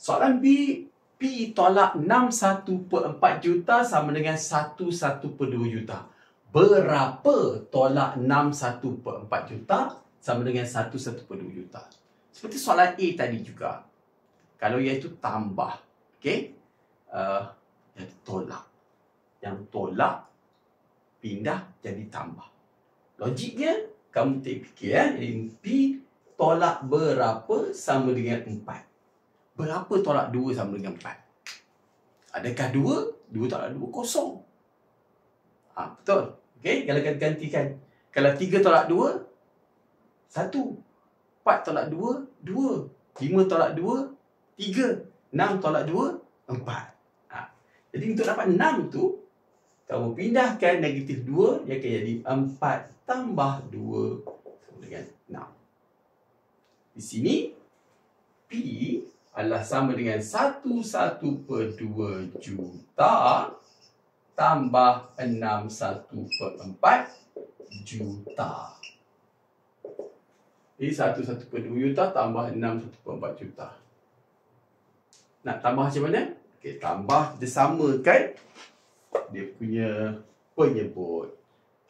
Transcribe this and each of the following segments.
Soalan B, P tolak 61/4 juta sama dengan 11/2 juta. Berapa tolak 61/4 juta sama dengan 11/2 juta? Seperti soalan A tadi juga. Kalau iaitu tambah, okey? Iaitu tolak. Yang tolak pindah jadi tambah. Logiknya kamu fikir Jadi P tolak berapa sama dengan 4. Berapa tolak 2 sama dengan 4? Adakah 2? 2 tolak 2, kosong. Betul. Okey, kalau kita gantikan. Kalau 3 tolak 2, 1. 4 tolak 2, 2. 5 tolak 2, 3. 6 tolak 2, 4. Jadi untuk dapat 6 tu, kamu pindahkan negatif 2, dia akan jadi 4 tambah 2 sama dengan 6. Di sini, P adalah sama dengan 11/2 juta tambah 61/4 juta. Jadi 11/2 juta tambah 61/4 juta. Nak tambah macam mana? Okey, tambah kita samakan dia punya penyebut.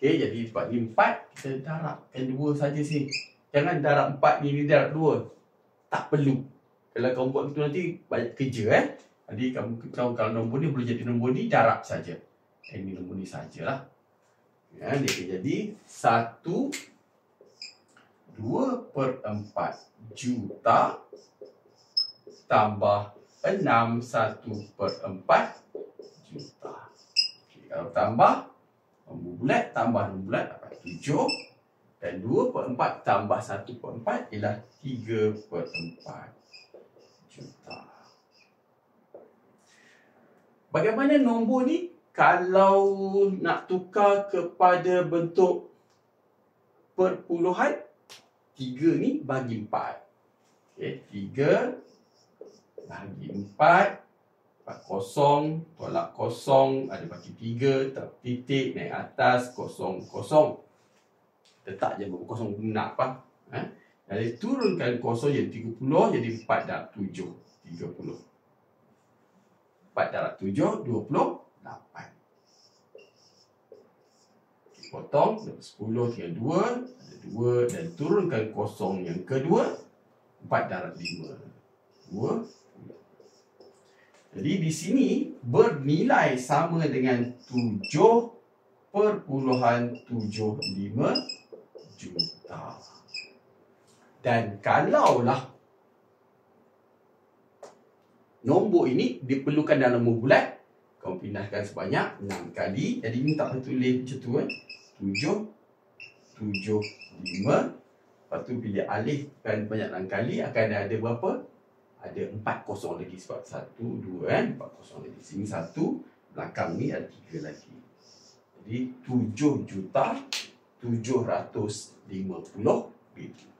Okey, jadi sebab ni 4, kita darabkan 2 saja sini. Jangan darab 4 ni darab 2. Tak perlu. Kalau kamu buat itu nanti banyak kerja Jadi kamu tahu kalau nombor ni boleh jadi nombor ni darab saja. Ini nombor ni sajalah. Dia akan jadi 2/4 juta tambah 61/4 juta. Okay, kalau tambah nombor bulat tambah nombor bulat dapat 7. Dan 2/4 tambah 1/4 ialah 3/4 juta. Bagaimana nombor ni kalau nak tukar kepada bentuk perpuluhan? 3 ni bagi 4. Okay, 3 bagi 4. 4 kosong, tolak kosong, ada bagi 3, titik, naik atas, kosong, kosong. Letak je berapa kosong nak apa. Jadi turunkan kosong jadi 30, jadi 4 darab 7, 30. 4 darab 7, 28. Potong, 10 tinggal 2, ada 2 dan turunkan kosong yang kedua, 4 darab 5, 2. Jadi di sini bernilai sama dengan 7,75 juta. Dan kalaulah nombor ini diperlukan dalam nombor bulat, kamu pindahkan sebanyak 6 kali. Jadi ini tak perlu tulis macam tu 7, 7, 5. Lepas tu bila alihkan banyak 6 kali, akan ada berapa? Ada 4 kosong lagi sebab 1, 2 4 kosong lagi. Sini 1, belakang ni ada 3 lagi. Jadi 7,750,000.